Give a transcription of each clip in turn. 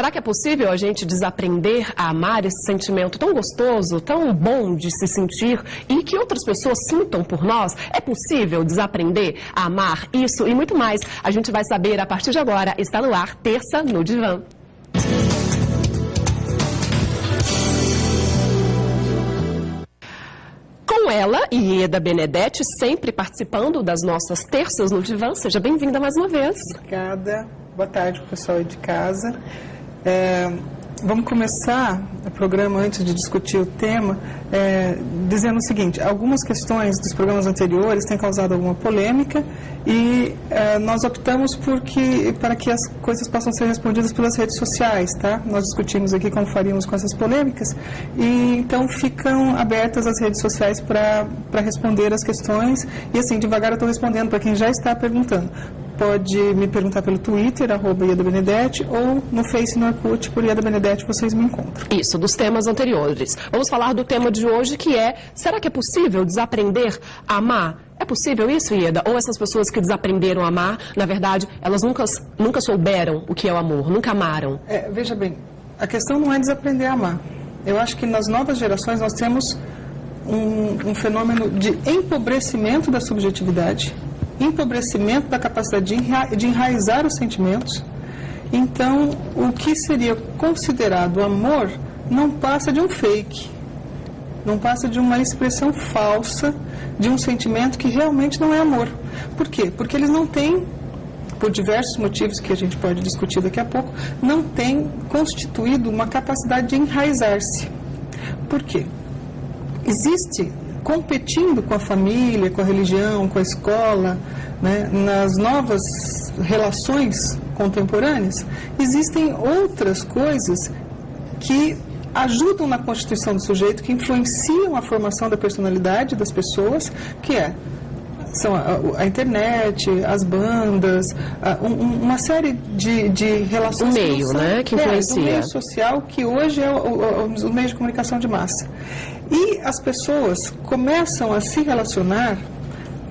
Será que é possível a gente desaprender a amar esse sentimento tão gostoso, tão bom de se sentir e que outras pessoas sintam por nós? É possível desaprender a amar isso e muito mais? A gente vai saber a partir de agora. Está no ar, Terça no Divã. Com ela, Ieda Benedetti, sempre participando das nossas Terças no Divã. Seja bem-vinda mais uma vez. Obrigada. Boa tarde, pessoal aí de casa. Vamos começar o programa, antes de discutir o tema, dizendo o seguinte: algumas questões dos programas anteriores têm causado alguma polêmica e nós optamos para que as coisas possam ser respondidas pelas redes sociais, tá? Nós discutimos aqui como faríamos com essas polêmicas e então ficam abertas as redes sociais para responder as questões e assim, devagar eu estou respondendo para quem já está perguntando. Pode me perguntar pelo Twitter, @IedaBenedetti, ou no Face e no Orkut, por Ieda Benedetti, vocês me encontram. Isso, dos temas anteriores. Vamos falar do tema de hoje, que é: será que é possível desaprender a amar? É possível isso, Ieda? Ou essas pessoas que desaprenderam a amar, na verdade, elas nunca souberam o que é o amor, nunca amaram? Veja bem, a questão não é desaprender a amar. Eu acho que nas novas gerações nós temos um fenômeno de empobrecimento da subjetividade, empobrecimento da capacidade de enraizar os sentimentos. Então, o que seria considerado amor não passa de um fake, não passa de uma expressão falsa de um sentimento que realmente não é amor. Por quê? Porque eles não têm, por diversos motivos que a gente pode discutir daqui a pouco, não têm constituído uma capacidade de enraizar-se. Por quê? Existe, competindo com a família, com a religião, com a escola, né, nas novas relações contemporâneas, existem outras coisas que ajudam na constituição do sujeito, que influenciam a formação da personalidade das pessoas, são a internet, as bandas, uma série de relações... O meio, né, que influencia. O meio social, que hoje é o meio de comunicação de massa. E as pessoas começam a se relacionar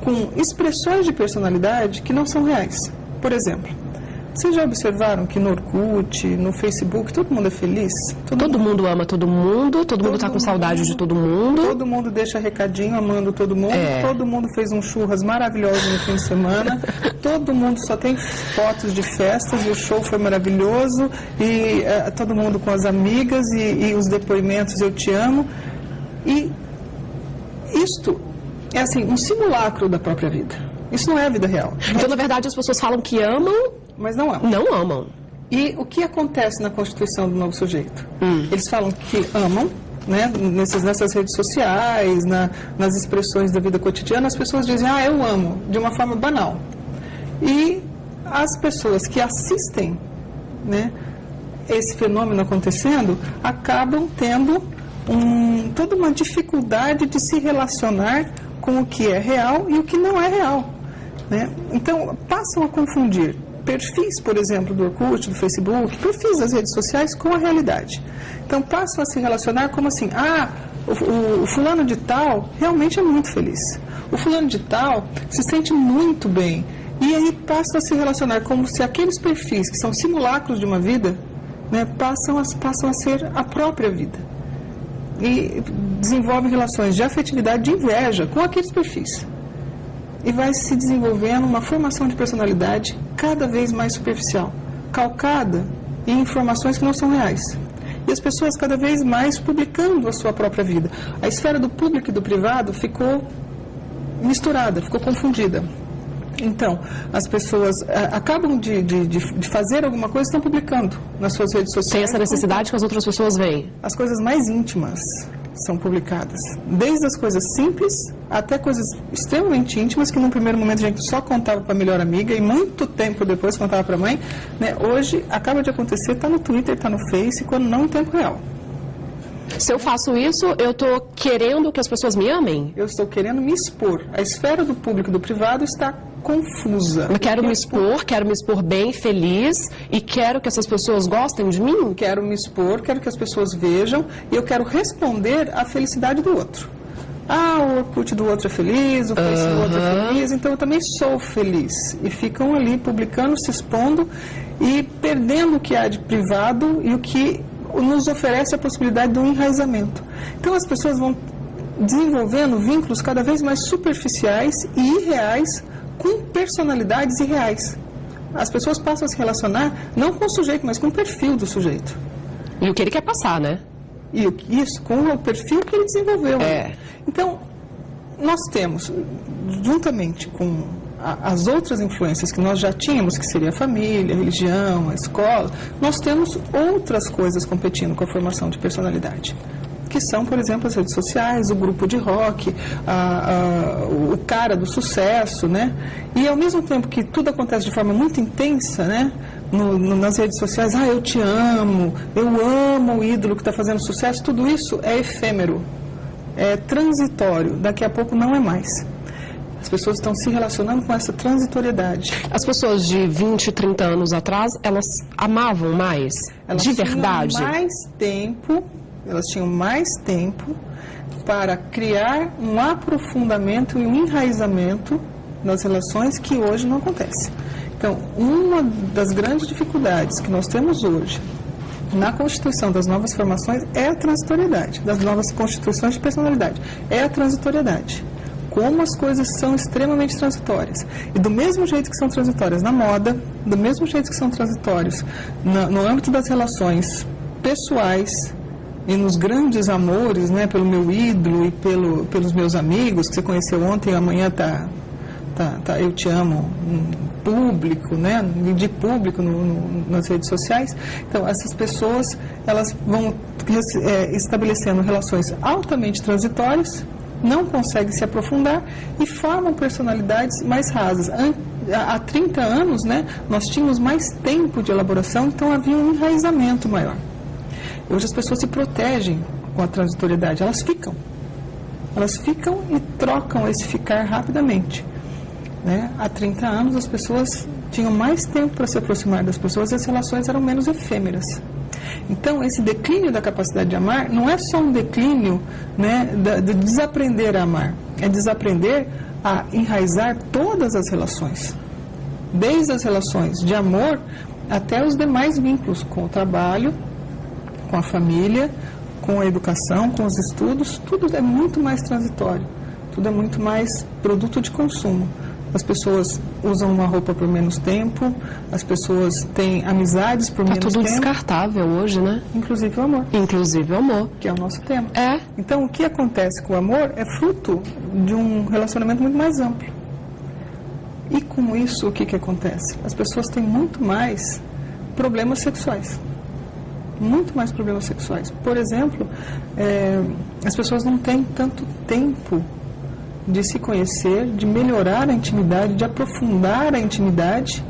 com expressões de personalidade que não são reais. Por exemplo, vocês já observaram que no Orkut, no Facebook, todo mundo é feliz? Todo mundo ama todo mundo está com saudade de todo mundo. Todo mundo deixa recadinho amando todo mundo. Todo mundo fez um churras maravilhoso no fim de semana. Todo mundo só tem fotos de festas e o show foi maravilhoso. E todo mundo com as amigas e os depoimentos eu te amo. E isto é assim, um simulacro da própria vida. Isso não é a vida real. Então, na verdade, as pessoas falam que amam, mas não amam. Não amam. E o que acontece na constituição do novo sujeito? Eles falam que amam, né, nessas redes sociais, nas expressões da vida cotidiana, as pessoas dizem: eu amo, de uma forma banal. E as pessoas que assistem, né, esse fenômeno acontecendo, acabam tendo toda uma dificuldade de se relacionar com o que é real e o que não é real, né? Então, passam a confundir perfis, por exemplo, do Orkut, do Facebook, perfis das redes sociais com a realidade. Então, passam a se relacionar como assim: o fulano de tal realmente é muito feliz. O fulano de tal se sente muito bem. E aí passam a se relacionar como se aqueles perfis que são simulacros de uma vida, né, passam a ser a própria vida. E desenvolve relações de afetividade, de inveja com aqueles perfis. E vai se desenvolvendo uma formação de personalidade cada vez mais superficial, calcada em informações que não são reais. E as pessoas cada vez mais publicando a sua própria vida. A esfera do público e do privado ficou misturada, ficou confundida. Então, as pessoas acabam de fazer alguma coisa e estão publicando nas suas redes sociais. Tem essa necessidade que as outras pessoas veem. As coisas mais íntimas são publicadas. Desde as coisas simples até coisas extremamente íntimas que num primeiro momento a gente só contava para a melhor amiga e muito tempo depois contava para a mãe, né? Hoje acaba de acontecer, está no Twitter, está no Face, quando não em tempo real. Se eu faço isso, eu estou querendo que as pessoas me amem? Eu estou querendo me expor. A esfera do público e do privado está confusa. Eu quero me expor bem, feliz, e quero que essas pessoas gostem de mim? Quero me expor, quero que as pessoas vejam, e eu quero responder à felicidade do outro. o Orkut do outro é feliz, o Face do outro é feliz, então eu também sou feliz. E ficam ali publicando, se expondo e perdendo o que há de privado e o que nos oferece a possibilidade do enraizamento. Então as pessoas vão desenvolvendo vínculos cada vez mais superficiais e irreais com personalidades irreais. As pessoas passam a se relacionar não com o sujeito, mas com o perfil do sujeito. E o que ele quer passar, né? E isso, com o perfil que ele desenvolveu. Então, nós temos, juntamente com as outras influências que nós já tínhamos, que seria a família, a religião, a escola, nós temos outras coisas competindo com a formação de personalidade, que são, por exemplo, as redes sociais, o grupo de rock, o cara do sucesso, né? E ao mesmo tempo que tudo acontece de forma muito intensa, né? Nas redes sociais, eu te amo, eu amo o ídolo que está fazendo sucesso, tudo isso é efêmero, é transitório, daqui a pouco não é mais. As pessoas estão se relacionando com essa transitoriedade. As pessoas de 20, 30 anos atrás, elas amavam mais? Elas de verdade? Elas tinham mais tempo para criar um aprofundamento e um enraizamento nas relações que hoje não acontece. Então, uma das grandes dificuldades que nós temos hoje na constituição das novas formações é a transitoriedade, das novas constituições de personalidade, é a transitoriedade. Como as coisas são extremamente transitórias. E do mesmo jeito que são transitórias na moda, do mesmo jeito que são transitórios no âmbito das relações pessoais e nos grandes amores, né, pelo meu ídolo e pelos meus amigos, que você conheceu ontem e amanhã eu te amo público, né, de público nas redes sociais. Então, essas pessoas, elas vão estabelecendo relações altamente transitórias, não conseguem se aprofundar e formam personalidades mais rasas. Há 30 anos, né, nós tínhamos mais tempo de elaboração, então havia um enraizamento maior. Hoje as pessoas se protegem com a transitoriedade, elas ficam e trocam esse ficar rapidamente. Né? Há 30 anos as pessoas tinham mais tempo para se aproximar das pessoas e as relações eram menos efêmeras. Então, esse declínio da capacidade de amar não é só um declínio, né, de desaprender a amar, é desaprender a enraizar todas as relações, desde as relações de amor até os demais vínculos, com o trabalho, com a família, com a educação, com os estudos. Tudo é muito mais transitório, tudo é muito mais produto de consumo. As pessoas usam uma roupa por menos tempo, as pessoas têm amizades por menos tempo. Está tudo descartável hoje, né? Inclusive o amor. Inclusive o amor. Que é o nosso tema. Então, o que acontece com o amor é fruto de um relacionamento muito mais amplo. E com isso, o que acontece? As pessoas têm muito mais problemas sexuais. Muito mais problemas sexuais. Por exemplo, as pessoas não têm tanto tempo de se conhecer, de melhorar a intimidade, de aprofundar a intimidade,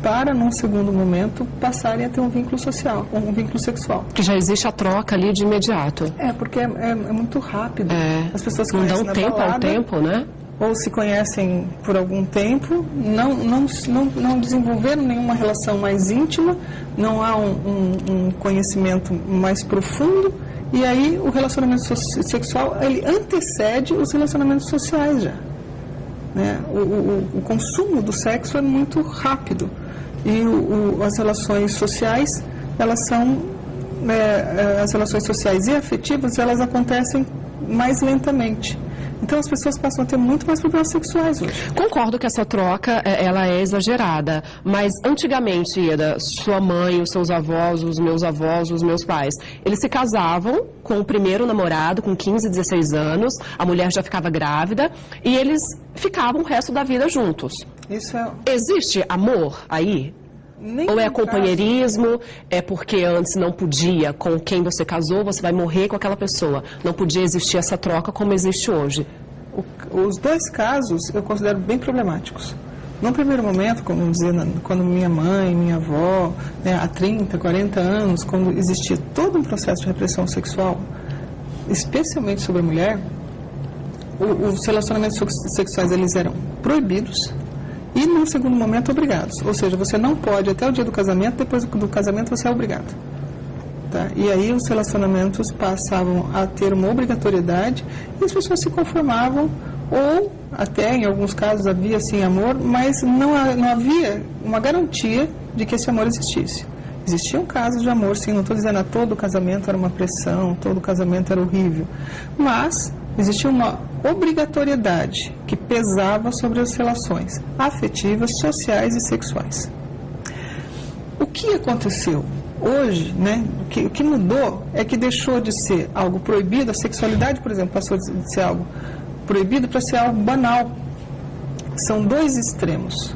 para, num segundo momento, passarem a ter um vínculo social, um vínculo sexual. Que já existe a troca ali de imediato. Porque é muito rápido. As pessoas não dão tempo ao tempo, né? Ou se conhecem por algum tempo, não desenvolveram nenhuma relação mais íntima, não há um conhecimento mais profundo, e aí o relacionamento sexual, ele antecede os relacionamentos sociais já. Né? O consumo do sexo é muito rápido, e as relações sociais, elas são, as relações sociais e afetivas, elas acontecem mais lentamente. Então as pessoas passam a ter muito mais problemas sexuais hoje. Concordo que essa troca, ela é exagerada, mas antigamente, Ieda, sua mãe, os seus avós, os meus pais, eles se casavam com o primeiro namorado com 15, 16 anos, a mulher já ficava grávida e eles ficavam o resto da vida juntos. Existe amor aí? Ou é companheirismo, é porque antes não podia, com quem você casou, você vai morrer com aquela pessoa. Não podia existir essa troca como existe hoje. Os dois casos eu considero bem problemáticos. No primeiro momento, como dizer, quando minha mãe, minha avó, né, há 30, 40 anos, quando existia todo um processo de repressão sexual, especialmente sobre a mulher, os relacionamentos sexuais eles eram proibidos. E, num segundo momento, obrigados. Ou seja, você não pode, até o dia do casamento, depois do casamento você é obrigado. tá? E aí os relacionamentos passavam a ter uma obrigatoriedade e as pessoas se conformavam, ou até em alguns casos havia sim amor, mas não havia uma garantia de que esse amor existisse. Existiam casos de amor, sim, não estou dizendo que todo casamento era uma pressão, todo casamento era horrível, mas existia uma obrigatoriedade que pesava sobre as relações afetivas, sociais e sexuais. O que aconteceu hoje, né? O que mudou é que deixou de ser algo proibido, a sexualidade, por exemplo, passou de ser algo proibido para ser algo banal. São dois extremos.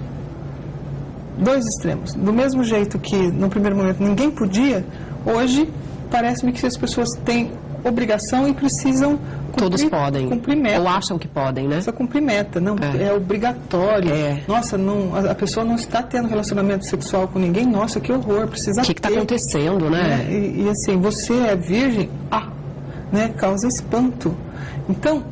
Dois extremos. Do mesmo jeito que, no primeiro momento, ninguém podia, hoje, parece-me que as pessoas têm obrigação e precisam Todos podem. Cumprir meta. Ou acham que podem, né? Precisa cumprir meta. Não, é obrigatório. Nossa, não, a pessoa não está tendo relacionamento sexual com ninguém. Nossa, que horror, precisa ter. O que está acontecendo, né? E assim, você é virgem? Né? Causa espanto. Então,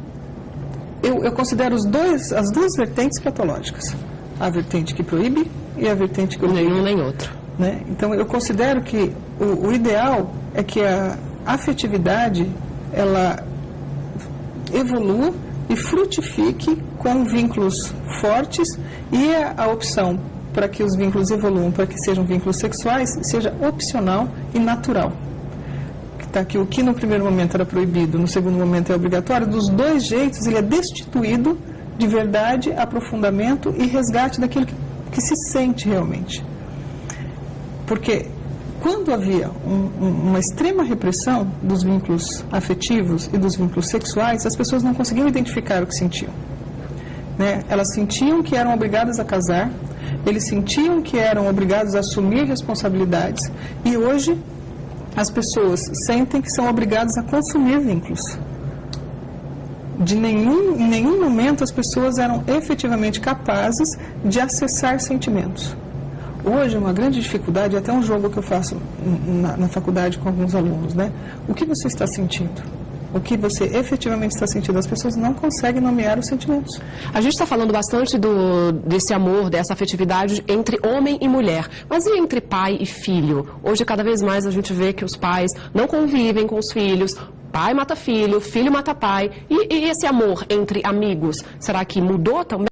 eu considero as duas vertentes patológicas. A vertente que proíbe e a vertente que obriga. Nenhum nem outro. Né? Então, eu considero que o ideal é que a afetividade, ela evolua e frutifique com vínculos fortes, e a opção para que os vínculos evoluam, para que sejam vínculos sexuais, seja opcional e natural. Que o que no primeiro momento era proibido, no segundo momento é obrigatório, dos dois jeitos ele é destituído de verdade, aprofundamento e resgate daquilo que se sente realmente. Porque quando havia uma extrema repressão dos vínculos afetivos e dos vínculos sexuais, as pessoas não conseguiam identificar o que sentiam. Né? Elas sentiam que eram obrigadas a casar, eles sentiam que eram obrigados a assumir responsabilidades, e hoje as pessoas sentem que são obrigadas a consumir vínculos. Em nenhum momento as pessoas eram efetivamente capazes de acessar sentimentos. Hoje, uma grande dificuldade, até um jogo que eu faço na faculdade com alguns alunos, né? O que você está sentindo? O que você efetivamente está sentindo? As pessoas não conseguem nomear os sentimentos. A gente está falando bastante desse amor, dessa afetividade entre homem e mulher. Mas e entre pai e filho? Hoje, cada vez mais, a gente vê que os pais não convivem com os filhos. Pai mata filho, filho mata pai. E esse amor entre amigos, será que mudou também?